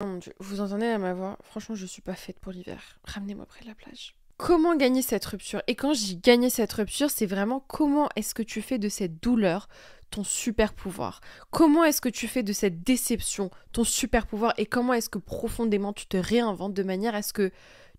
Oh mon Dieu, vous entendez là ma voix? Franchement, je suis pas faite pour l'hiver. Ramenez-moi près de la plage. Comment gagner cette rupture? Et quand je dis gagner cette rupture, c'est vraiment comment est-ce que tu fais de cette douleur ton super pouvoir? Comment est-ce que tu fais de cette déception ton super pouvoir? Et comment est-ce que profondément tu te réinventes de manière à ce que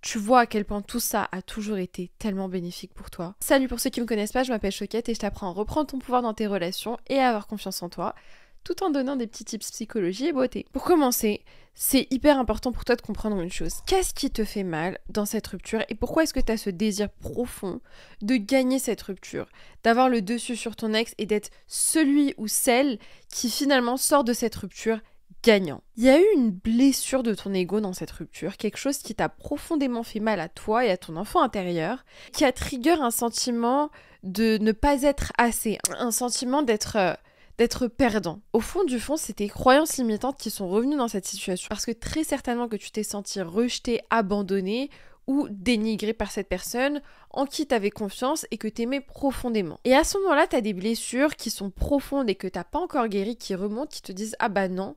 tu vois à quel point tout ça a toujours été tellement bénéfique pour toi? Salut, pour ceux qui me connaissent pas, je m'appelle Choquette et je t'apprends à reprendre ton pouvoir dans tes relations et à avoir confiance en toi, tout en donnant des petits tips psychologie et beauté. Pour commencer, c'est hyper important pour toi de comprendre une chose. Qu'est-ce qui te fait mal dans cette rupture et pourquoi est-ce que tu as ce désir profond de gagner cette rupture, d'avoir le dessus sur ton ex et d'être celui ou celle qui finalement sort de cette rupture gagnant? Il y a eu une blessure de ton ego dans cette rupture, quelque chose qui t'a profondément fait mal à toi et à ton enfant intérieur, qui a trigger un sentiment de ne pas être assez, un sentiment d'être perdant. Au fond du fond, c'est tes croyances limitantes qui sont revenues dans cette situation. Parce que très certainement que tu t'es senti rejeté, abandonné ou dénigré par cette personne en qui tu avais confiance et que tu aimais profondément. Et à ce moment-là, tu as des blessures qui sont profondes et que tu n'as pas encore guéries, qui remontent, qui te disent « Ah bah non,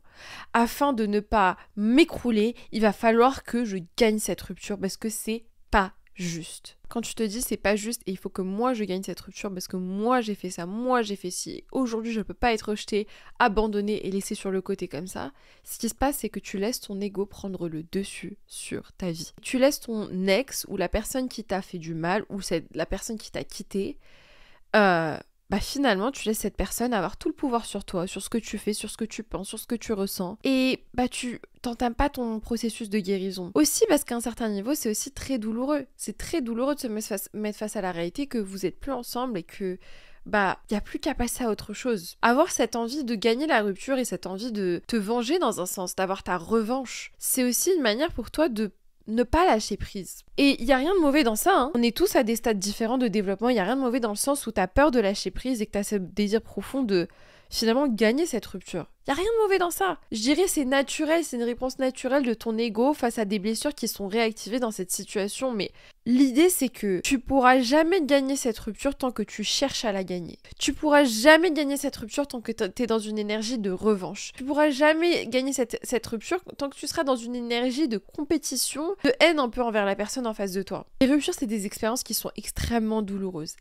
afin de ne pas m'écrouler, il va falloir que je gagne cette rupture parce que c'est pas juste. » Quand tu te dis c'est pas juste et il faut que moi je gagne cette rupture parce que moi j'ai fait ça, moi j'ai fait ci, aujourd'hui je peux pas être rejetée, abandonnée et laissée sur le côté comme ça, ce qui se passe c'est que tu laisses ton ego prendre le dessus sur ta vie. Tu laisses ton ex ou la personne qui t'a fait du mal ou la personne qui t'a quitté, finalement, tu laisses cette personne avoir tout le pouvoir sur toi, sur ce que tu fais, sur ce que tu penses, sur ce que tu ressens. Et tu t'entames pas ton processus de guérison. Aussi parce qu'à un certain niveau, c'est aussi très douloureux. C'est très douloureux de se mettre face à la réalité que vous êtes plus ensemble et que y a plus qu'à passer à autre chose. Avoir cette envie de gagner la rupture et cette envie de te venger dans un sens, d'avoir ta revanche, c'est aussi une manière pour toi de ne pas lâcher prise. Et il y a rien de mauvais dans ça, hein. On est tous à des stades différents de développement, il y a rien de mauvais dans le sens où t'as peur de lâcher prise et que t'as ce désir profond de finalement gagner cette rupture. Il y a rien de mauvais dans ça. Je dirais c'est naturel, c'est une réponse naturelle de ton ego face à des blessures qui sont réactivées dans cette situation, mais l'idée c'est que tu pourras jamais gagner cette rupture tant que tu cherches à la gagner. Tu pourras jamais gagner cette rupture tant que t'es dans une énergie de revanche. Tu pourras jamais gagner cette rupture tant que tu seras dans une énergie de compétition, de haine un peu envers la personne en face de toi. Les ruptures, c'est des expériences qui sont extrêmement douloureuses,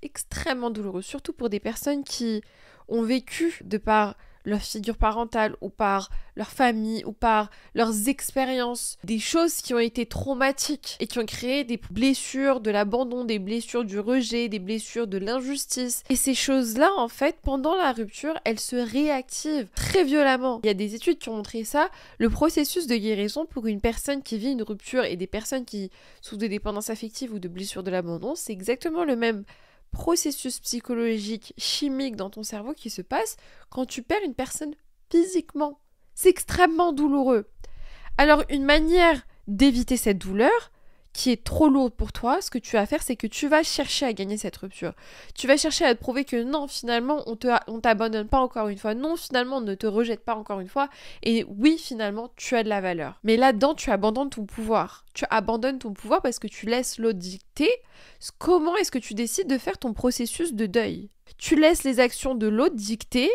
surtout pour des personnes qui ont vécu de par leur figure parentale ou par leur famille ou par leurs expériences, des choses qui ont été traumatiques et qui ont créé des blessures de l'abandon, des blessures du rejet, des blessures de l'injustice. Et ces choses-là, en fait, pendant la rupture, elles se réactivent très violemment. Il y a des études qui ont montré ça. Le processus de guérison pour une personne qui vit une rupture et des personnes qui souffrent de dépendance affective ou de blessures de l'abandon, c'est exactement le même processus psychologique, chimique dans ton cerveau qui se passe quand tu perds une personne physiquement. C'est extrêmement douloureux. Alors, une manière d'éviter cette douleur, qui est trop lourde pour toi, ce que tu vas faire, c'est que tu vas chercher à gagner cette rupture. Tu vas chercher à te prouver que non, finalement, on t'abandonne pas encore une fois. Non, finalement, on ne te rejette pas encore une fois. Et oui, finalement, tu as de la valeur. Mais là-dedans, tu abandonnes ton pouvoir. Tu abandonnes ton pouvoir parce que tu laisses l'autre dicter comment est-ce que tu décides de faire ton processus de deuil. Tu laisses les actions de l'autre dicter.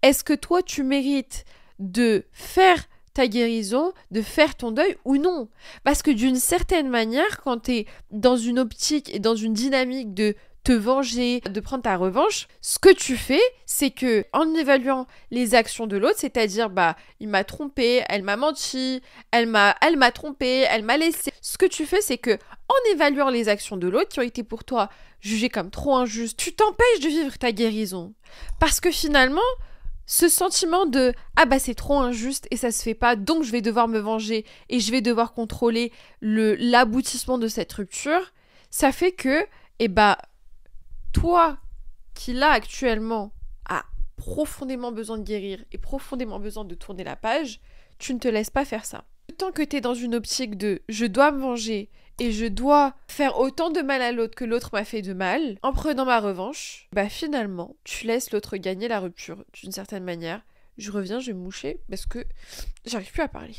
Est-ce que toi, tu mérites de faire ta guérison, de faire ton deuil ou non? Parce que d'une certaine manière, quand t'es dans une optique et dans une dynamique de te venger, de prendre ta revanche, ce que tu fais, c'est que en évaluant les actions de l'autre, c'est-à-dire il m'a trompé, elle m'a menti, elle m'a trompé, elle m'a laissé. Ce que tu fais, c'est que en évaluant les actions de l'autre qui ont été pour toi jugées comme trop injustes, tu t'empêches de vivre ta guérison. Parce que finalement, ce sentiment de « Ah c'est trop injuste et ça se fait pas, donc je vais devoir me venger et je vais devoir contrôler l'aboutissement de cette rupture », ça fait que, toi qui là actuellement a profondément besoin de guérir et profondément besoin de tourner la page, tu ne te laisses pas faire ça. Tant que t'es dans une optique de « Je dois me venger », et je dois faire autant de mal à l'autre que l'autre m'a fait de mal, en prenant ma revanche, finalement, tu laisses l'autre gagner la rupture, d'une certaine manière. Je reviens, je vais me moucher, parce que j'arrive plus à parler.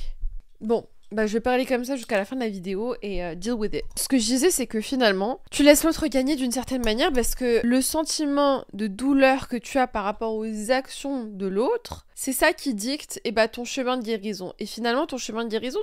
Bon, Bah, je vais parler comme ça jusqu'à la fin de la vidéo et deal with it. Ce que je disais, c'est que finalement, tu laisses l'autre gagner d'une certaine manière parce que le sentiment de douleur que tu as par rapport aux actions de l'autre, c'est ça qui dicte ton chemin de guérison. Et finalement, ton chemin de guérison,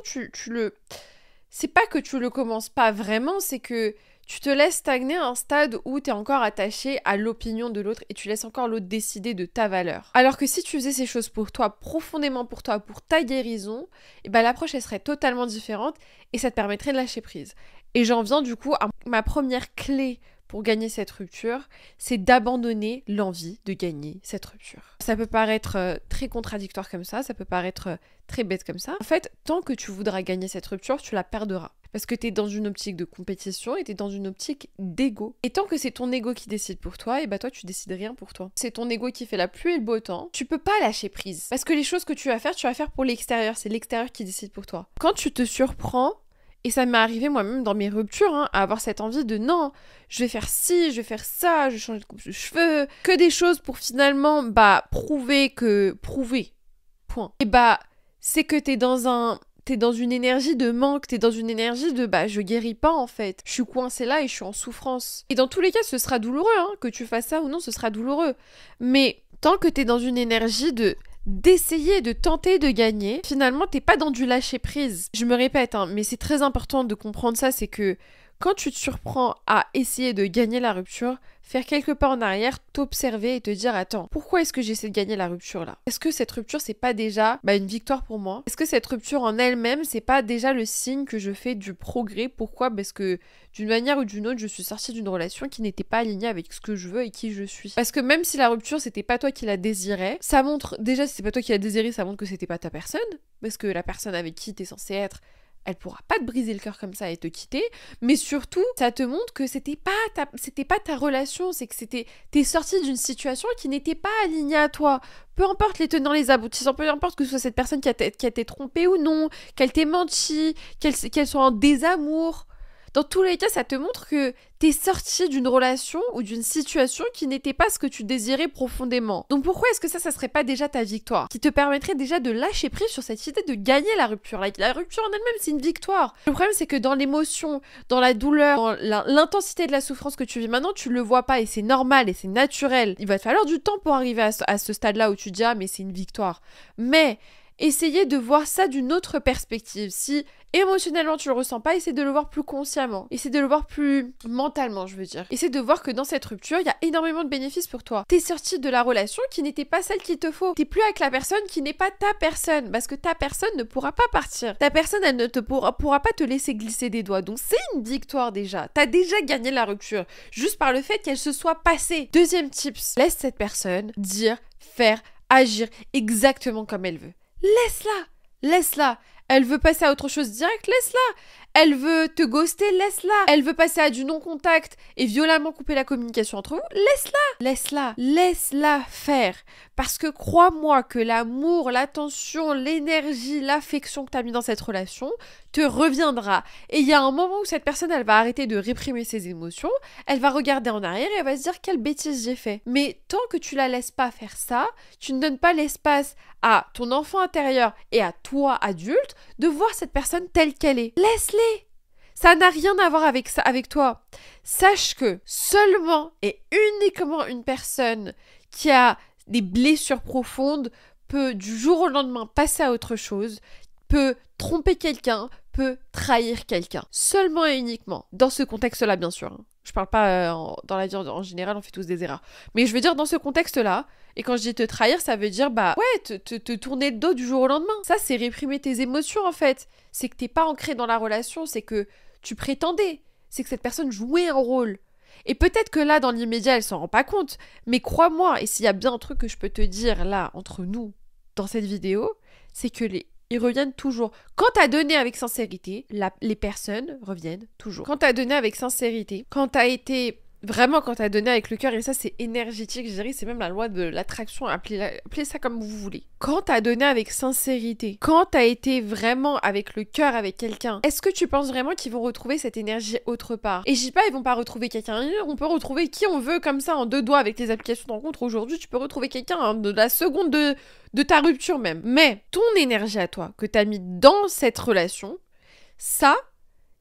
c'est pas que tu le commences pas vraiment, c'est que tu te laisses stagner à un stade où tu es encore attaché à l'opinion de l'autre et tu laisses encore l'autre décider de ta valeur. Alors que si tu faisais ces choses pour toi, profondément pour toi, pour ta guérison, l'approche elle serait totalement différente et ça te permettrait de lâcher prise. Et j'en viens du coup à ma première clé pour gagner cette rupture, c'est d'abandonner l'envie de gagner cette rupture. Ça peut paraître très contradictoire comme ça peut paraître très bête comme ça. En fait, tant que tu voudras gagner cette rupture, tu la perdras. Parce que t'es dans une optique de compétition et t'es dans une optique d'ego. Et tant que c'est ton ego qui décide pour toi, toi tu décides rien pour toi. C'est ton ego qui fait la pluie et le beau temps. Tu peux pas lâcher prise. Parce que les choses que tu vas faire pour l'extérieur. C'est l'extérieur qui décide pour toi. Quand tu te surprends, et ça m'est arrivé moi-même dans mes ruptures, à avoir cette envie de non, je vais faire ci, je vais faire ça, je vais changer de coupe de cheveux, que des choses pour finalement, prouver, point. Et c'est que t'es dans une énergie de manque, t'es dans une énergie de je guéris pas en fait. Je suis coincée là et je suis en souffrance. Et dans tous les cas, ce sera douloureux, que tu fasses ça ou non, ce sera douloureux. Mais tant que t'es dans une énergie d'essayer, de tenter de gagner, finalement, t'es pas dans du lâcher prise. Je me répète, mais c'est très important de comprendre ça, c'est que quand tu te surprends à essayer de gagner la rupture, faire quelques pas en arrière, t'observer et te dire attends, pourquoi est-ce que j'essaie de gagner la rupture là? Est-ce que cette rupture c'est pas déjà une victoire pour moi? Est-ce que cette rupture en elle-même c'est pas déjà le signe que je fais du progrès? Pourquoi? Parce que d'une manière ou d'une autre, je suis sortie d'une relation qui n'était pas alignée avec ce que je veux et qui je suis. Parce que même si la rupture c'était pas toi qui la désirais, ça montre déjà si c'est pas toi qui la désiré, ça montre que c'était pas ta personne, parce que la personne avec qui t'es censé être, elle pourra pas te briser le cœur comme ça et te quitter, mais surtout, ça te montre que c'était pas ta relation, c'est que t'es sorti d'une situation qui n'était pas alignée à toi. Peu importe les tenants, les aboutissants, peu importe que ce soit cette personne qui a été trompée ou non, qu'elle t'ait menti, qu'elle soit en désamour. Dans tous les cas, ça te montre que t'es sorti d'une relation ou d'une situation qui n'était pas ce que tu désirais profondément. Donc pourquoi est-ce que ça serait pas déjà ta victoire? Qui te permettrait déjà de lâcher prise sur cette idée de gagner la rupture. La rupture en elle-même, c'est une victoire. Le problème, c'est que dans l'émotion, dans la douleur, dans l'intensité de la souffrance que tu vis maintenant, tu le vois pas et c'est normal et c'est naturel. Il va te falloir du temps pour arriver à ce stade-là où tu dis « Ah, mais c'est une victoire ». Mais essayez de voir ça d'une autre perspective. Si émotionnellement tu le ressens pas, essaie de le voir plus consciemment. Essaie de le voir plus mentalement, je veux dire. Essaie de voir que dans cette rupture, il y a énormément de bénéfices pour toi. T'es sorti de la relation qui n'était pas celle qu'il te faut. T'es plus avec la personne qui n'est pas ta personne. Parce que ta personne ne pourra pas partir. Ta personne, elle ne pourra pas te laisser glisser des doigts. Donc c'est une victoire déjà. T'as déjà gagné la rupture. Juste par le fait qu'elle se soit passée. Deuxième tips. Laisse cette personne dire, faire, agir exactement comme elle veut. Laisse-la. Elle veut passer à autre chose direct, laisse-la. Elle veut te ghoster, laisse-la. Elle veut passer à du non-contact et violemment couper la communication entre vous, laisse-la faire. Parce que crois-moi que l'amour, l'attention, l'énergie, l'affection que tu as mis dans cette relation te reviendra. Et il y a un moment où cette personne, elle va arrêter de réprimer ses émotions, elle va regarder en arrière et elle va se dire quelle bêtise j'ai fait. Mais tant que tu la laisses pas faire ça, tu ne donnes pas l'espace à ton enfant intérieur et à toi, adulte, de voir cette personne telle qu'elle est. Laisse-les. Ça n'a rien à voir avec ça, avec toi. Sache que seulement et uniquement une personne qui a des blessures profondes peut du jour au lendemain passer à autre chose, peut tromper quelqu'un, peut trahir quelqu'un. Seulement et uniquement. Dans ce contexte-là, bien sûr. Je parle pas dans la vie en général, on fait tous des erreurs. Mais je veux dire dans ce contexte-là, et quand je dis te trahir, ça veut dire te tourner le dos du jour au lendemain. Ça, c'est réprimer tes émotions en fait. C'est que t'es pas ancré dans la relation, c'est que tu prétendais. C'est que cette personne jouait un rôle. Et peut-être que là, dans l'immédiat, elle s'en rend pas compte. Mais crois-moi, et s'il y a bien un truc que je peux te dire là, entre nous, dans cette vidéo, c'est que ils reviennent toujours. Quand t'as donné avec sincérité, les personnes reviennent toujours. Quand t'as donné avec sincérité, quand t'as été Vraiment, quand t'as donné avec le cœur, et ça c'est énergétique, je dirais, c'est même la loi de l'attraction, appelez ça comme vous voulez. Quand t'as donné avec sincérité, quand t'as été vraiment avec le cœur avec quelqu'un, est-ce que tu penses vraiment qu'ils vont retrouver cette énergie autre part? Et je dis pas, ils vont pas retrouver quelqu'un, on peut retrouver qui on veut comme ça en 2 doigts avec les applications de rencontre. Aujourd'hui, tu peux retrouver quelqu'un de la seconde de ta rupture même. Mais ton énergie à toi, que t'as mis dans cette relation, ça,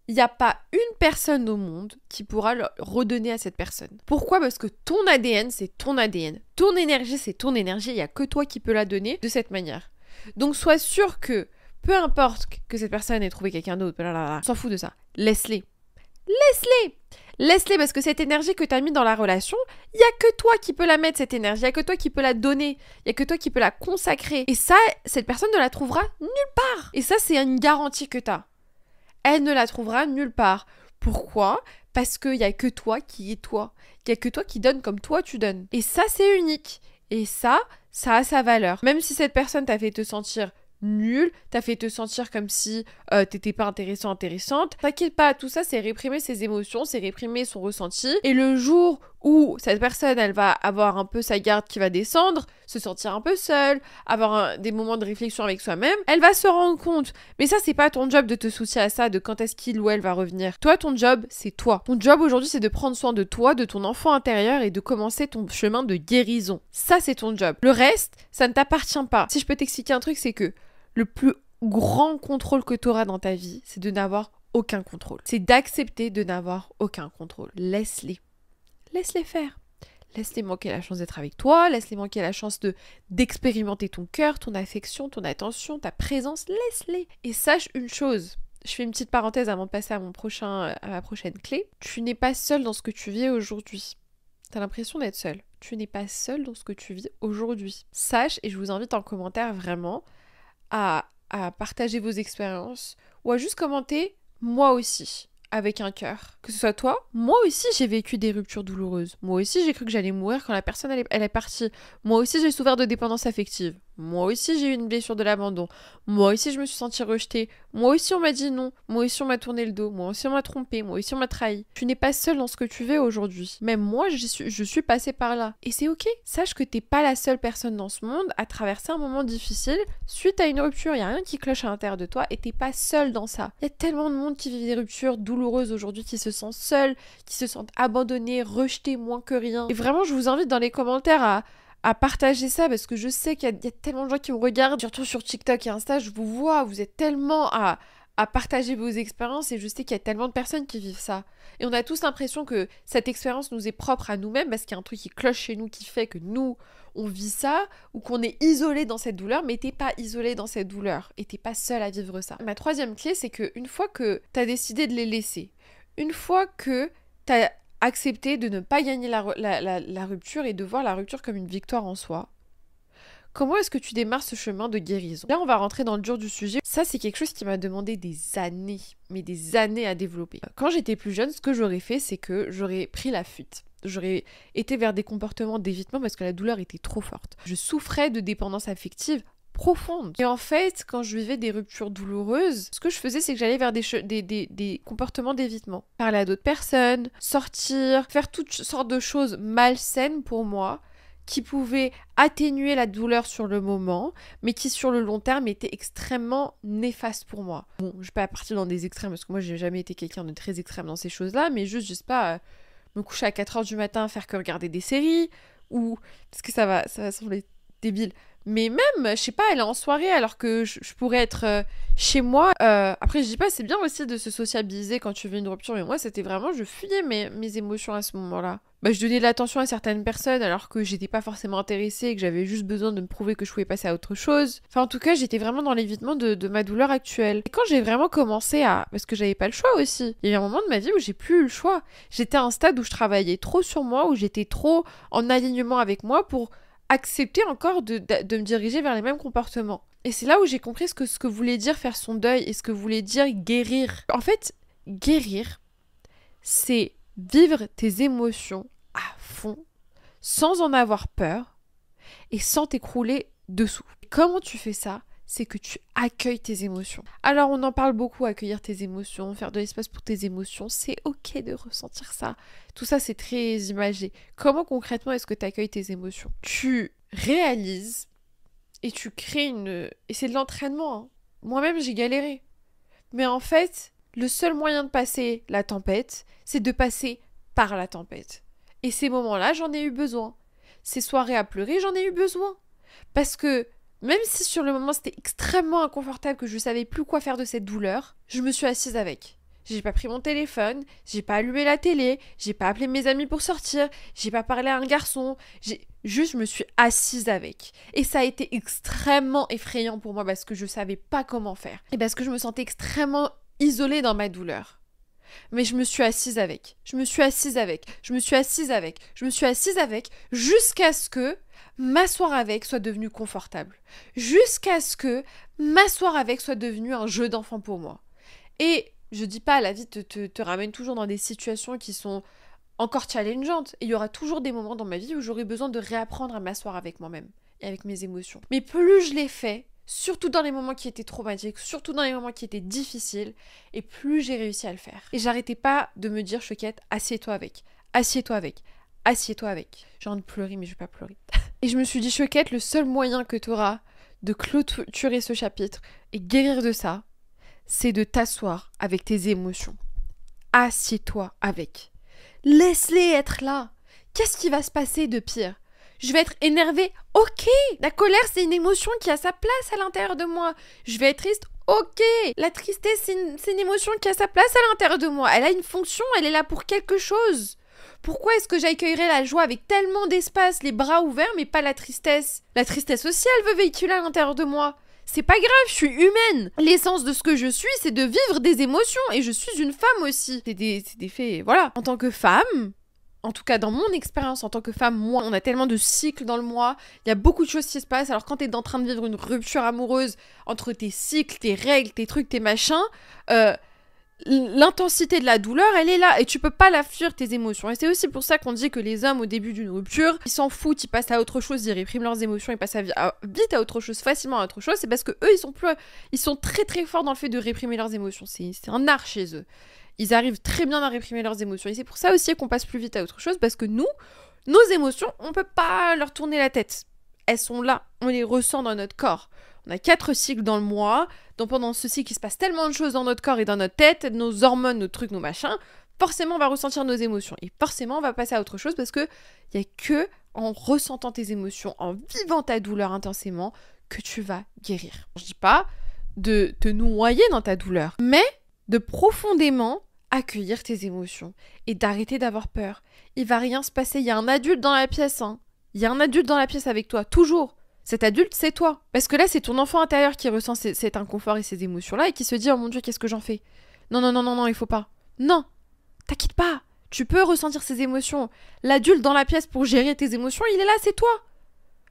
il n'y a pas une personne au monde qui pourra le redonner à cette personne. Pourquoi? Parce que ton ADN, c'est ton ADN. Ton énergie, c'est ton énergie. Il n'y a que toi qui peux la donner de cette manière. Donc, sois sûr que, peu importe que cette personne ait trouvé quelqu'un d'autre, on s'en fout de ça. Laisse-les. Laisse-les. Laisse-les, parce que cette énergie que tu as mis dans la relation, il n'y a que toi qui peux la mettre, cette énergie. Il n'y a que toi qui peux la donner. Il n'y a que toi qui peux la consacrer. Et ça, cette personne ne la trouvera nulle part. Et ça, c'est une garantie que tu as. Elle ne la trouvera nulle part. Pourquoi? Parce qu'il n'y a que toi qui es toi. Il n'y a que toi qui donne comme toi tu donnes. Et ça, c'est unique. Et ça a sa valeur. Même si cette personne t'a fait te sentir nul, t'a fait te sentir comme si t'étais pas intéressante, t'inquiète pas, tout ça c'est réprimer ses émotions, c'est réprimer son ressenti, et le jour où cette personne elle va avoir un peu sa garde qui va descendre, se sentir un peu seule, avoir des moments de réflexion avec soi-même, elle va se rendre compte. Mais ça c'est pas ton job de te soucier à ça, de quand est-ce qu'il ou elle va revenir. Toi ton job c'est toi. Ton job aujourd'hui c'est de prendre soin de toi, de ton enfant intérieur et de commencer ton chemin de guérison. Ça c'est ton job. Le reste, ça ne t'appartient pas. Si je peux t'expliquer un truc, c'est que le plus grand contrôle que tu auras dans ta vie, c'est de n'avoir aucun contrôle. C'est d'accepter de n'avoir aucun contrôle. Laisse-les. Laisse-les faire. Laisse-les manquer la chance d'être avec toi, laisse-les manquer la chance d'expérimenter ton cœur, ton affection, ton attention, ta présence. Laisse-les. Et sache une chose. Je fais une petite parenthèse avant de passer à ma prochaine clé. Tu n'es pas seul dans ce que tu vis aujourd'hui. T'as l'impression d'être seul. Tu n'es pas seul dans ce que tu vis aujourd'hui. Sache, et je vous invite en commentaire vraiment à partager vos expériences ou à juste commenter « moi aussi » avec un cœur. Que ce soit toi, moi aussi j'ai vécu des ruptures douloureuses. Moi aussi j'ai cru que j'allais mourir quand la personne elle est partie. Moi aussi j'ai souffert de dépendance affective. Moi aussi j'ai eu une blessure de l'abandon. Moi aussi je me suis sentie rejetée. Moi aussi on m'a dit non. Moi aussi on m'a tourné le dos. Moi aussi on m'a trompé. Moi aussi on m'a trahi. Tu n'es pas seule dans ce que tu vis aujourd'hui. Même moi je suis passée par là. Et c'est ok. Sache que t'es pas la seule personne dans ce monde à traverser un moment difficile suite à une rupture. Il y a rien qui cloche à l'intérieur de toi et t'es pas seule dans ça. Il y a tellement de monde qui vit des ruptures douloureuses aujourd'hui, qui se sent seul, qui se sentent abandonnés, rejetés moins que rien. Et vraiment je vous invite dans les commentaires à partager ça, parce que je sais qu'il y a tellement de gens qui me regardent, surtout sur TikTok et Insta, je vous vois, vous êtes tellement à partager vos expériences, et je sais qu'il y a tellement de personnes qui vivent ça. Et on a tous l'impression que cette expérience nous est propre à nous-mêmes, parce qu'il y a un truc qui cloche chez nous qui fait que nous, on vit ça, ou qu'on est isolé dans cette douleur, mais t'es pas isolé dans cette douleur, et t'es pas seul à vivre ça. Ma troisième clé, c'est qu'une fois que t'as décidé de les laisser, une fois que t'as accepter de ne pas gagner la rupture et de voir la rupture comme une victoire en soi. Comment est-ce que tu démarres ce chemin de guérison? Là, on va rentrer dans le dur du sujet. Ça, c'est quelque chose qui m'a demandé des années, mais des années à développer. Quand j'étais plus jeune, ce que j'aurais fait, c'est que j'aurais pris la fuite. J'aurais été vers des comportements d'évitement parce que la douleur était trop forte. Je souffrais de dépendance affective profonde. Et en fait, quand je vivais des ruptures douloureuses, ce que je faisais, c'est que j'allais vers des comportements d'évitement. Parler à d'autres personnes, sortir, faire toutes sortes de choses malsaines pour moi, qui pouvaient atténuer la douleur sur le moment, mais qui sur le long terme étaient extrêmement néfastes pour moi. Bon, je vais pas partir dans des extrêmes, parce que moi j'ai jamais été quelqu'un de très extrême dans ces choses-là, mais juste, je sais pas, me coucher à 4h du matin, faire que regarder des séries, ou... parce que ça va sembler débile. Mais même, je sais pas, elle est en soirée alors que je pourrais être chez moi. Après, je dis pas, c'est bien aussi de se sociabiliser quand tu vis une rupture, mais moi, c'était vraiment, je fuyais mes émotions à ce moment-là. Je donnais de l'attention à certaines personnes alors que j'étais pas forcément intéressée et que j'avais juste besoin de me prouver que je pouvais passer à autre chose. Enfin, en tout cas, j'étais vraiment dans l'évitement de ma douleur actuelle. Et quand j'ai vraiment commencé parce que j'avais pas le choix aussi. Il y a eu un moment de ma vie où j'ai plus eu le choix. J'étais à un stade où je travaillais trop sur moi, où j'étais trop en alignement avec moi pour accepter encore de me diriger vers les mêmes comportements. Et c'est là où j'ai compris ce que voulait dire faire son deuil et ce que voulait dire guérir. En fait, guérir, c'est vivre tes émotions à fond, sans en avoir peur et sans t'écrouler dessous. Comment tu fais ça? c'est que tu accueilles tes émotions. Alors on en parle beaucoup, accueillir tes émotions, faire de l'espace pour tes émotions, c'est ok de ressentir ça. Tout ça c'est très imagé. Comment concrètement est-ce que tu accueilles tes émotions? Tu réalises et tu crées une... Et c'est de l'entraînement, hein. Moi-même j'ai galéré. Mais en fait, le seul moyen de passer la tempête, c'est de passer par la tempête. Et ces moments-là, j'en ai eu besoin. Ces soirées à pleurer, j'en ai eu besoin. Parce que même si sur le moment c'était extrêmement inconfortable, que je savais plus quoi faire de cette douleur, je me suis assise avec. J'ai pas pris mon téléphone, j'ai pas allumé la télé, j'ai pas appelé mes amis pour sortir, j'ai pas parlé à un garçon, je me suis assise avec. Et ça a été extrêmement effrayant pour moi parce que je savais pas comment faire. Et parce que je me sentais extrêmement isolée dans ma douleur. Mais je me suis assise avec, jusqu'à ce que m'asseoir avec soit devenu confortable. Jusqu'à ce que m'asseoir avec soit devenu un jeu d'enfant pour moi. Et je dis pas, la vie te ramène toujours dans des situations qui sont encore challengeantes. Et il y aura toujours des moments dans ma vie où j'aurai besoin de réapprendre à m'asseoir avec moi-même et avec mes émotions. Mais plus je l'ai fait, surtout dans les moments qui étaient traumatiques, surtout dans les moments qui étaient difficiles, et plus j'ai réussi à le faire. Et j'arrêtais pas de me dire, Choquette, assieds-toi avec. J'ai envie de pleurer, mais je vais pas pleurer. Et je me suis dit, Choquette, le seul moyen que tu auras de clôturer ce chapitre et guérir de ça, c'est de t'asseoir avec tes émotions. Assieds-toi avec. Laisse-les être là. Qu'est-ce qui va se passer de pire? Je vais être énervée, ok. La colère, c'est une émotion qui a sa place à l'intérieur de moi. Je vais être triste, ok. La tristesse, c'est une émotion qui a sa place à l'intérieur de moi. Elle a une fonction, elle est là pour quelque chose. Pourquoi est-ce que j'accueillerais la joie avec tellement d'espace, les bras ouverts, mais pas la tristesse? La tristesse aussi, elle veut véhiculer à l'intérieur de moi. C'est pas grave, je suis humaine. L'essence de ce que je suis, c'est de vivre des émotions. Et je suis une femme aussi. C'est des faits, voilà. En tant que femme, en tout cas dans mon expérience en tant que femme, moi, on a tellement de cycles dans le mois. Il y a beaucoup de choses qui se passent. Alors quand t'es en train de vivre une rupture amoureuse entre tes cycles, tes règles, tes trucs, tes machins, l'intensité de la douleur, elle est là et tu peux pas la fuir, tes émotions. Et c'est aussi pour ça qu'on dit que les hommes au début d'une rupture, ils s'en foutent, ils passent à autre chose, ils répriment leurs émotions, ils passent vite à autre chose, facilement à autre chose. C'est parce que eux, ils sont très très forts dans le fait de réprimer leurs émotions. C'est un art chez eux. Ils arrivent très bien à réprimer leurs émotions. Et c'est pour ça aussi qu'on passe plus vite à autre chose, parce que nous, nos émotions, on peut pas leur tourner la tête. Elles sont là, on les ressent dans notre corps. On a 4 cycles dans le mois, donc pendant ce cycle, il se passe tellement de choses dans notre corps et dans notre tête, nos hormones, nos trucs, nos machins, forcément on va ressentir nos émotions. Et forcément on va passer à autre chose parce que il n'y a que en ressentant tes émotions, en vivant ta douleur intensément, que tu vas guérir. Je dis pas de te noyer dans ta douleur, mais de profondément accueillir tes émotions et d'arrêter d'avoir peur. Il va rien se passer, il y a un adulte dans la pièce, hein. Il y a un adulte dans la pièce avec toi, toujours. Cet adulte, c'est toi. Parce que là, c'est ton enfant intérieur qui ressent cet inconfort et ces émotions-là et qui se dit « Oh mon Dieu, qu'est-ce que j'en fais ?» Non, il faut pas. Non, t'inquiète pas. Tu peux ressentir ces émotions. L'adulte dans la pièce pour gérer tes émotions, il est là, c'est toi.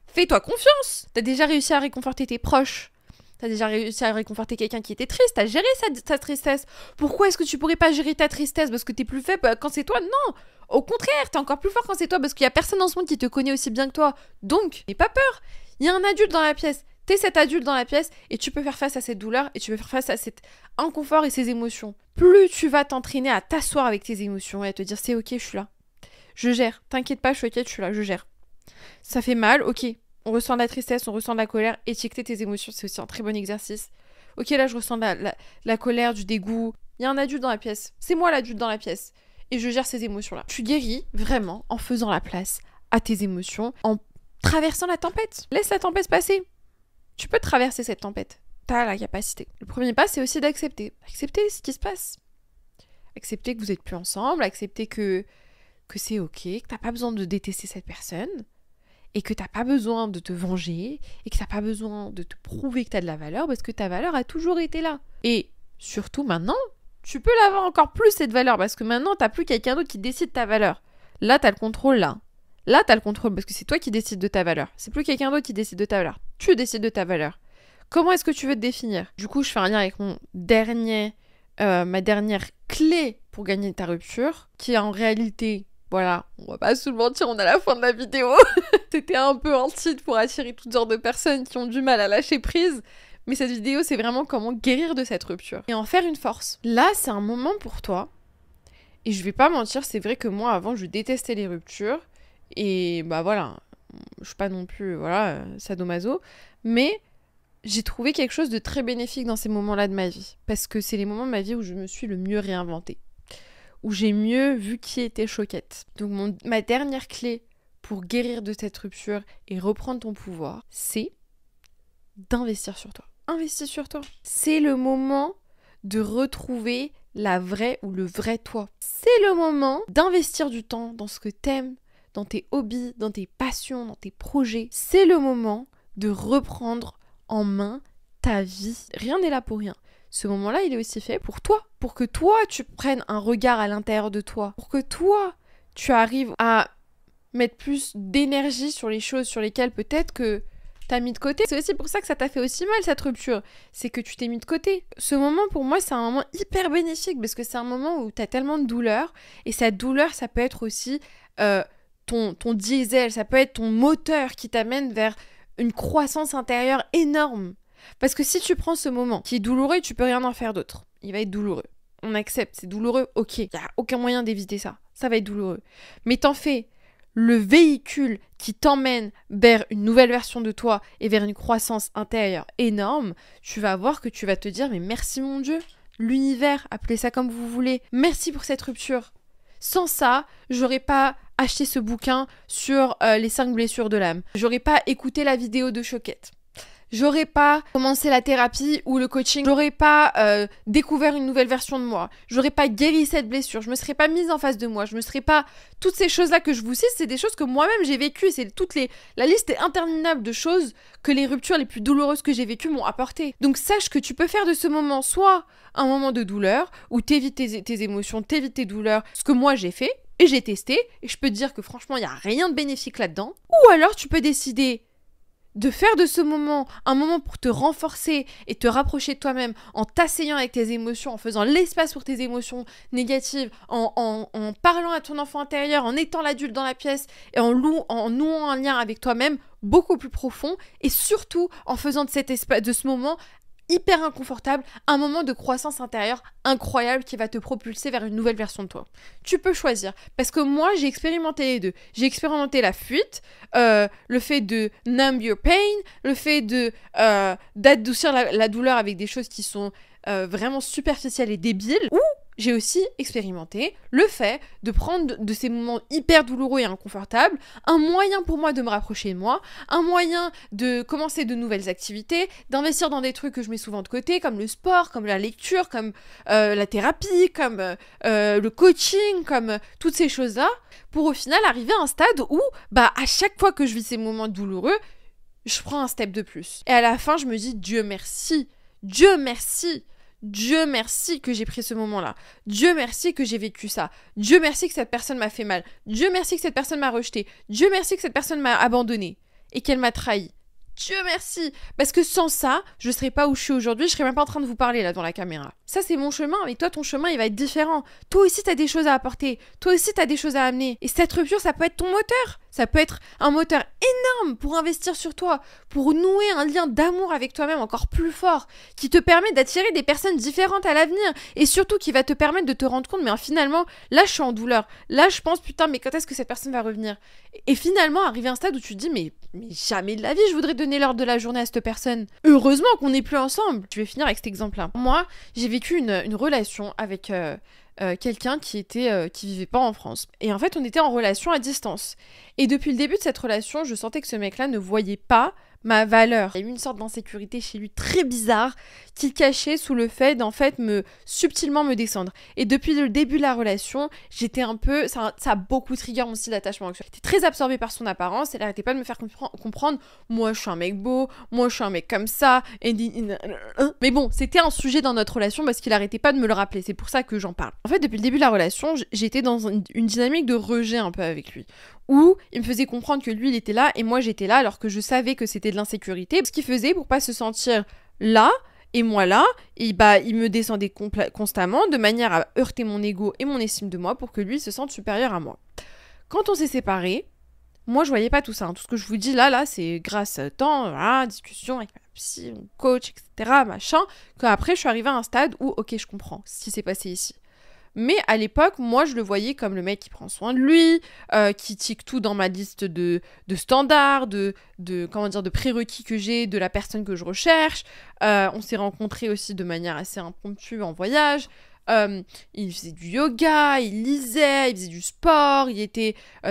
Fais-toi confiance. T'as déjà réussi à réconforter tes proches. T'as déjà réussi à réconforter quelqu'un qui était triste. T'as géré sa tristesse. Pourquoi est-ce que tu pourrais pas gérer ta tristesse parce que t'es plus faible quand c'est toi? Non. Au contraire, t'es encore plus fort quand c'est toi parce qu'il y a personne dans ce monde qui te connaît aussi bien que toi. Donc, n'aie pas peur. Il y a un adulte dans la pièce. T'es cet adulte dans la pièce et tu peux faire face à cette douleur et tu peux faire face à cet inconfort et ces émotions. Plus tu vas t'entraîner à t'asseoir avec tes émotions et à te dire c'est ok, je suis là. Je gère. T'inquiète pas, je suis là, je gère. Ça fait mal, ok. On ressent de la tristesse, on ressent de la colère. Étiqueter tes émotions, c'est aussi un très bon exercice. Ok, là, je ressens la colère, du dégoût. Il y a un adulte dans la pièce. C'est moi l'adulte dans la pièce. Et je gère ces émotions-là. Tu guéris vraiment en faisant la place à tes émotions, en traversant la tempête. Laisse la tempête passer. Tu peux traverser cette tempête. T'as la capacité. Le premier pas, c'est aussi d'accepter. Accepter ce qui se passe. Accepter que vous êtes plus ensemble. Accepter que c'est ok. Que t'as pas besoin de détester cette personne. Et que t'as pas besoin de te venger. Et que t'as pas besoin de te prouver que t'as de la valeur. Parce que ta valeur a toujours été là. Et surtout maintenant, tu peux l'avoir encore plus cette valeur. Parce que maintenant, t'as plus quelqu'un d'autre qui décide ta valeur. Là, t'as le contrôle là. Là, t'as le contrôle parce que c'est toi qui décides de ta valeur. C'est plus quelqu'un d'autre qui décide de ta valeur. Tu décides de ta valeur. Comment est-ce que tu veux te définir? Du coup, je fais un lien avec ma dernière clé pour gagner ta rupture, qui est en réalité, voilà, on va pas se le mentir, on est à la fin de la vidéo. C'était un peu un titre pour attirer toutes sortes de personnes qui ont du mal à lâcher prise. Mais cette vidéo, c'est vraiment comment guérir de cette rupture et en faire une force. Là, c'est un moment pour toi. Et je vais pas mentir, c'est vrai que moi, avant, je détestais les ruptures. Et bah voilà, je suis pas non plus, voilà, sadomaso. Mais j'ai trouvé quelque chose de très bénéfique dans ces moments-là de ma vie. Parce que c'est les moments de ma vie où je me suis le mieux réinventée. Où j'ai mieux vu qui était Choquette. Donc ma dernière clé pour guérir de cette rupture et reprendre ton pouvoir, c'est d'investir sur toi. Investis sur toi. C'est le moment de retrouver la vraie ou le vrai toi. C'est le moment d'investir du temps dans ce que t'aimes, dans tes hobbies, dans tes passions, dans tes projets. C'est le moment de reprendre en main ta vie. Rien n'est là pour rien. Ce moment-là, il est aussi fait pour toi. Pour que toi, tu prennes un regard à l'intérieur de toi. Pour que toi, tu arrives à mettre plus d'énergie sur les choses sur lesquelles peut-être que t'as mis de côté. C'est aussi pour ça que ça t'a fait aussi mal, cette rupture. C'est que tu t'es mis de côté. Ce moment, pour moi, c'est un moment hyper bénéfique parce que c'est un moment où t'as tellement de douleur. Et cette douleur, ça peut être aussi ton diesel, ça peut être ton moteur qui t'amène vers une croissance intérieure énorme. Parce que si tu prends ce moment qui est douloureux, tu peux rien en faire d'autre. Il va être douloureux. On accepte, c'est douloureux, ok. Il n'y a aucun moyen d'éviter ça. Ça va être douloureux. Mais t'en fais le véhicule qui t'emmène vers une nouvelle version de toi et vers une croissance intérieure énorme, tu vas voir que tu vas te dire mais merci mon Dieu, l'univers, appelez ça comme vous voulez, merci pour cette rupture. Sans ça, j'aurais pas acheté ce bouquin sur les 5 blessures de l'âme. J'aurais pas écouté la vidéo de Choquette. J'aurais pas commencé la thérapie ou le coaching. J'aurais pas découvert une nouvelle version de moi. J'aurais pas guéri cette blessure. Je me serais pas mise en face de moi. Je me serais pas... Toutes ces choses-là que je vous cite, c'est des choses que moi-même j'ai vécues. C'est la liste est interminable de choses que les ruptures les plus douloureuses que j'ai vécues m'ont apporté. Donc sache que tu peux faire de ce moment soit un moment de douleur où t'évites tes émotions, t'évites tes douleurs. Ce que moi j'ai fait et j'ai testé. Et je peux te dire que franchement, il n'y a rien de bénéfique là-dedans. Ou alors tu peux décider de faire de ce moment un moment pour te renforcer et te rapprocher de toi-même en t'asseyant avec tes émotions, en faisant l'espace pour tes émotions négatives, en parlant à ton enfant intérieur, en étant l'adulte dans la pièce et en nouant un lien avec toi-même beaucoup plus profond et surtout en faisant de ce moment hyper inconfortable, un moment de croissance intérieure incroyable qui va te propulser vers une nouvelle version de toi. Tu peux choisir, parce que moi j'ai expérimenté les deux. J'ai expérimenté la fuite, le fait de numb your pain, le fait d'adoucir la douleur avec des choses qui sont vraiment superficielles et débiles, ou j'ai aussi expérimenté le fait de prendre de ces moments hyper douloureux et inconfortables un moyen pour moi de me rapprocher de moi, un moyen de commencer de nouvelles activités, d'investir dans des trucs que je mets souvent de côté, comme le sport, comme la lecture, comme la thérapie, comme le coaching, comme toutes ces choses-là, pour au final arriver à un stade où, à chaque fois que je vis ces moments douloureux, je prends un step de plus. Et à la fin, je me dis, Dieu merci, Dieu merci. Dieu merci que j'ai pris ce moment-là. Dieu merci que j'ai vécu ça. Dieu merci que cette personne m'a fait mal. Dieu merci que cette personne m'a rejeté. Dieu merci que cette personne m'a abandonné et qu'elle m'a trahi. Dieu merci. Parce que sans ça, je serais pas où je suis aujourd'hui, je serais même pas en train de vous parler là dans la caméra. Ça c'est mon chemin, mais toi ton chemin il va être différent. Toi aussi t'as des choses à apporter. Toi aussi t'as des choses à amener. Et cette rupture ça peut être ton moteur. Ça peut être un moteur énorme pour investir sur toi, pour nouer un lien d'amour avec toi-même encore plus fort, qui te permet d'attirer des personnes différentes à l'avenir et surtout qui va te permettre de te rendre compte, mais finalement, là je suis en douleur. Là je pense, putain, mais quand est-ce que cette personne va revenir ? Et finalement, arriver à un stade où tu te dis, mais jamais de la vie je voudrais donner l'heure de la journée à cette personne. Heureusement qu'on n'est plus ensemble. Je vais finir avec cet exemple-là. Moi, j'ai vécu une relation avec... quelqu'un qui vivait pas en France. Et en fait, on était en relation à distance. Et depuis le début de cette relation, je sentais que ce mec-là ne voyait pas ma valeur. Il y a eu une sorte d'insécurité chez lui très bizarre qui cachait sous le fait d'en fait subtilement me descendre. Et depuis le début de la relation, j'étais un peu... Ça a beaucoup trigger mon style d'attachement actuel. J'étais très absorbée par son apparence, elle arrêtait pas de me faire comprendre moi je suis un mec beau, moi je suis un mec comme ça, mais bon, c'était un sujet dans notre relation parce qu'il arrêtait pas de me le rappeler, c'est pour ça que j'en parle. En fait, depuis le début de la relation, j'étais dans une dynamique de rejet un peu avec lui, où il me faisait comprendre que lui il était là et moi j'étais là alors que je savais que c'était de l'insécurité. Ce qu'il faisait pour pas se sentir là et moi là, et il me descendait constamment de manière à heurter mon ego et mon estime de moi pour que lui se sente supérieur à moi. Quand on s'est séparés, moi je voyais pas tout ça. Tout ce que je vous dis là, c'est grâce à temps, discussion. psy, mon coach, etc., machin, qu'après, je suis arrivée à un stade où, ok, je comprends ce qui s'est passé ici. Mais à l'époque, moi, je le voyais comme le mec qui prend soin de lui, qui tique tout dans ma liste de standards, comment dire, de prérequis que j'ai, de la personne que je recherche. On s'est rencontrés aussi de manière assez impromptue en voyage. Il faisait du yoga, il lisait, il faisait du sport,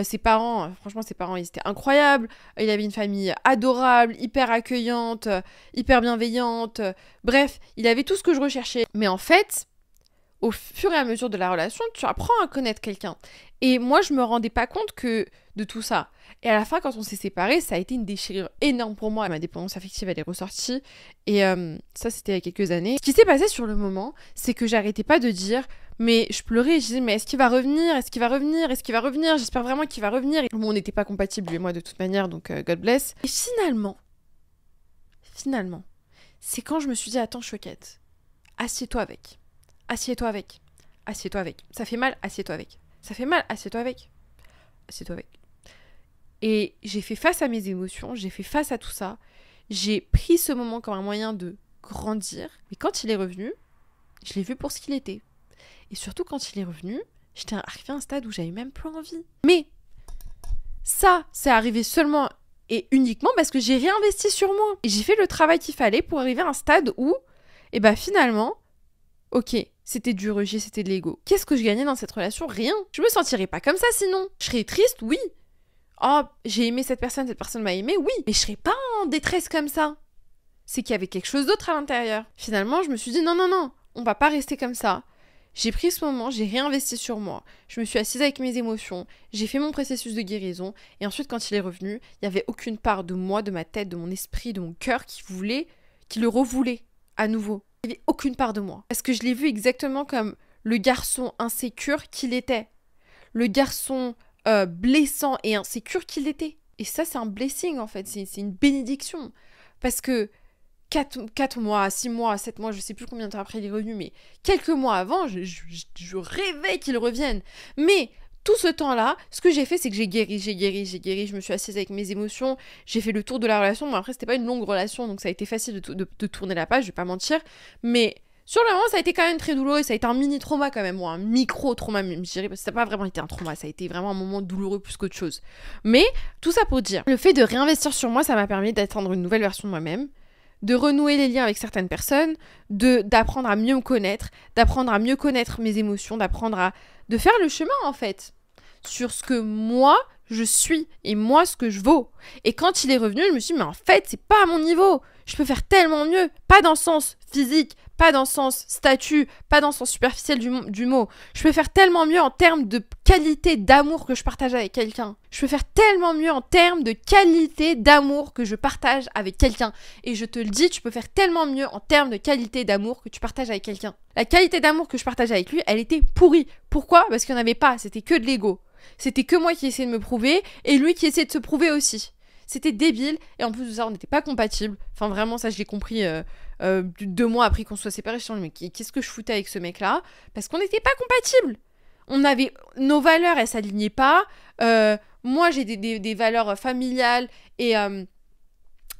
ses parents, franchement ses parents, ils étaient incroyables. Il avait une famille adorable, hyper accueillante, hyper bienveillante. Bref, il avait tout ce que je recherchais. Mais en fait, au fur et à mesure de la relation, tu apprends à connaître quelqu'un. Et moi, je me rendais pas compte de tout ça. Et à la fin, quand on s'est séparés, ça a été une déchirure énorme pour moi. Ma dépendance affective, elle est ressortie. Et ça, c'était il y a quelques années. Ce qui s'est passé sur le moment, c'est que j'arrêtais pas de dire... Mais je pleurais, je disais, mais est-ce qu'il va revenir? Est-ce qu'il va revenir? Est-ce qu'il va revenir? J'espère vraiment qu'il va revenir. Et bon, on n'était pas compatibles, lui et moi, de toute manière, donc God bless. Et finalement, c'est quand je me suis dit, attends, Choquette, assieds-toi avec. Assieds-toi avec. Assieds-toi avec. Ça fait mal, assieds-toi avec. Ça fait mal, assieds-toi avec. Assieds-toi avec. Et j'ai fait face à mes émotions, j'ai fait face à tout ça. J'ai pris ce moment comme un moyen de grandir. Mais quand il est revenu, je l'ai vu pour ce qu'il était. Et surtout, quand il est revenu, j'étais arrivée à un stade où j'avais même plus envie. Mais ça, c'est arrivé seulement et uniquement parce que j'ai réinvesti sur moi. Et j'ai fait le travail qu'il fallait pour arriver à un stade où, finalement, ok, c'était du rejet, c'était de l'ego. Qu'est-ce que je gagnais dans cette relation? Rien. Je me sentirais pas comme ça sinon. Je serais triste, oui. Oh, j'ai aimé cette personne m'a aimé, oui. Mais je serais pas en détresse comme ça. C'est qu'il y avait quelque chose d'autre à l'intérieur. Finalement, je me suis dit non, on va pas rester comme ça. J'ai pris ce moment, j'ai réinvesti sur moi. Je me suis assise avec mes émotions, j'ai fait mon processus de guérison. Et ensuite, quand il est revenu, il n'y avait aucune part de moi, de ma tête, de mon esprit, de mon cœur qui le revoulait à nouveau. Il n'y avait aucune part de moi. Parce que je l'ai vu exactement comme le garçon insécure qu'il était. Le garçon blessant et insécure qu'il était. Et ça, c'est un blessing, en fait. C'est une bénédiction. Parce que 4 mois, 6 mois, 7 mois, je sais plus combien de temps après il est revenu, mais quelques mois avant, je rêvais qu'il revienne. Mais tout ce temps-là, ce que j'ai fait, c'est que j'ai guéri, je me suis assise avec mes émotions, j'ai fait le tour de la relation. Bon, après, c'était pas une longue relation, donc ça a été facile de tourner la page, je vais pas mentir. Mais sur le moment, ça a été quand même très douloureux, ça a été un mini-trauma quand même, ou un micro-trauma, je dirais, parce que ça n'a pas vraiment été un trauma, ça a été vraiment un moment douloureux plus qu'autre chose. Mais tout ça pour dire, le fait de réinvestir sur moi, ça m'a permis d'atteindre une nouvelle version de moi-même, de renouer les liens avec certaines personnes, d'apprendre à mieux me connaître, d'apprendre à mieux connaître mes émotions, de faire le chemin en fait sur ce que moi je suis et moi ce que je vaux. Et quand il est revenu, je me suis dit mais en fait c'est pas à mon niveau, je peux faire tellement mieux, pas dans le sens physique, pas dans le sens statut, pas dans le sens superficiel du mot. Je peux faire tellement mieux en termes de qualité d'amour que je partage avec quelqu'un. Je peux faire tellement mieux en termes de qualité d'amour que je partage avec quelqu'un. Et je te le dis, tu peux faire tellement mieux en termes de qualité d'amour que tu partages avec quelqu'un. La qualité d'amour que je partage avec lui, elle était pourrie. Pourquoi? Parce qu'il n'y en avait pas, c'était que de l'ego. C'était que moi qui essayais de me prouver et lui qui essayait de se prouver aussi. C'était débile et en plus de ça, on n'était pas compatibles. Enfin vraiment, ça je l'ai compris 2 mois après qu'on soit séparés. Je me suis dit, mais qu'est-ce que je foutais avec ce mec-là? Parce qu'on n'était pas compatibles. Nos valeurs, elles s'alignaient pas. Moi, j'ai des valeurs familiales et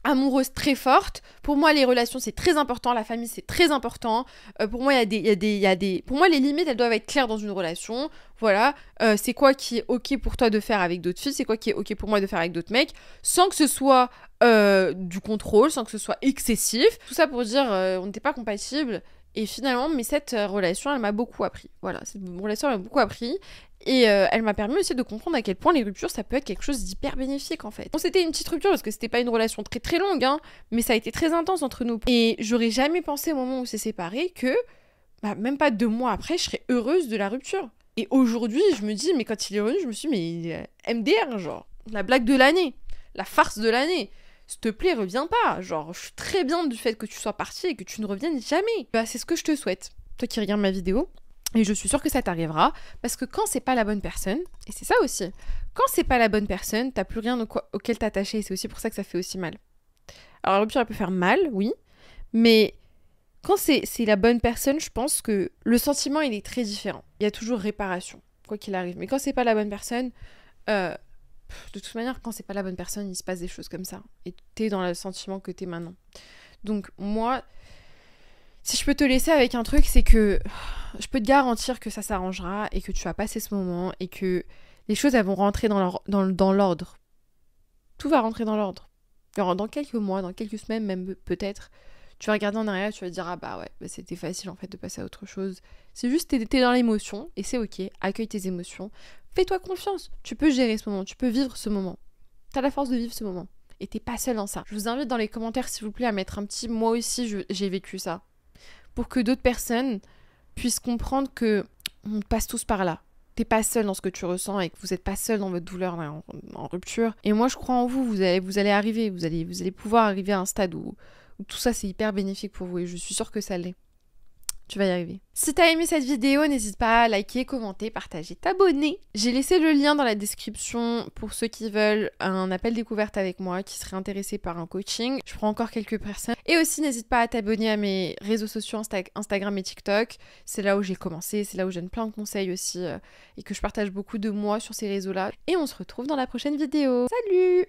amoureuses très fortes. Pour moi, les relations, c'est très important. La famille, c'est très important. Pour moi, pour moi, les limites, elles doivent être claires dans une relation. Voilà. C'est quoi qui est OK pour toi de faire avec d'autres filles? C'est quoi qui est OK pour moi de faire avec d'autres mecs? Sans que ce soit du contrôle, sans que ce soit excessif. Tout ça pour dire, on n'était pas compatibles. Et finalement, cette relation, elle m'a beaucoup appris. Voilà, cette relation, elle m'a beaucoup appris. Et elle m'a permis aussi de comprendre à quel point les ruptures, ça peut être quelque chose d'hyper bénéfique, en fait. Bon, c'était une petite rupture, parce que c'était pas une relation très très longue, hein, mais ça a été très intense entre nous. Et j'aurais jamais pensé au moment où on s'est séparés que, même pas 2 mois après, je serais heureuse de la rupture. Et aujourd'hui, je me dis, mais quand il est revenu, je me suis dit, mais MDR, genre, la blague de l'année, la farce de l'année. S'il te plaît, reviens pas. Genre, je suis très bien du fait que tu sois parti et que tu ne reviennes jamais. C'est ce que je te souhaite. Toi qui regardes ma vidéo. Et je suis sûre que ça t'arrivera. Parce que quand c'est pas la bonne personne, et c'est ça aussi, quand c'est pas la bonne personne, t'as plus rien auquel t'attacher. Et c'est aussi pour ça que ça fait aussi mal. Alors la rupture, elle peut faire mal, oui. Mais quand c'est la bonne personne, je pense que le sentiment, il est très différent. Il y a toujours réparation, quoi qu'il arrive. Mais quand c'est pas la bonne personne... de toute manière, quand c'est pas la bonne personne, il se passe des choses comme ça. Et t'es dans le sentiment que t'es maintenant. Donc moi, si je peux te laisser avec un truc, c'est que je peux te garantir que ça s'arrangera et que tu vas passer ce moment et que les choses, elles vont rentrer dans l'ordre. Tout va rentrer dans l'ordre. Alors, dans quelques mois, dans quelques semaines même peut-être, tu vas regarder en arrière, tu vas te dire, ah bah ouais, bah c'était facile en fait de passer à autre chose. C'est juste, t'es dans l'émotion et c'est ok, accueille tes émotions. Fais-toi confiance, tu peux gérer ce moment, tu peux vivre ce moment. T'as la force de vivre ce moment. Et t'es pas seul dans ça. Je vous invite dans les commentaires, s'il vous plaît, à mettre un petit « moi aussi, j'ai vécu ça ». Pour que d'autres personnes puissent comprendre que on passe tous par là. T'es pas seul dans ce que tu ressens et que vous êtes pas seul dans votre douleur en rupture. Et moi, je crois en vous, vous allez arriver, vous allez pouvoir arriver à un stade où tout ça, c'est hyper bénéfique pour vous et je suis sûre que ça l'est. Tu vas y arriver. Si t'as aimé cette vidéo, n'hésite pas à liker, commenter, partager, t'abonner. J'ai laissé le lien dans la description pour ceux qui veulent un appel découverte avec moi, qui seraient intéressés par un coaching. Je prends encore quelques personnes. Et aussi, n'hésite pas à t'abonner à mes réseaux sociaux Instagram et TikTok. C'est là où j'ai commencé, c'est là où je donne plein de conseils aussi et que je partage beaucoup de moi sur ces réseaux-là. Et on se retrouve dans la prochaine vidéo. Salut!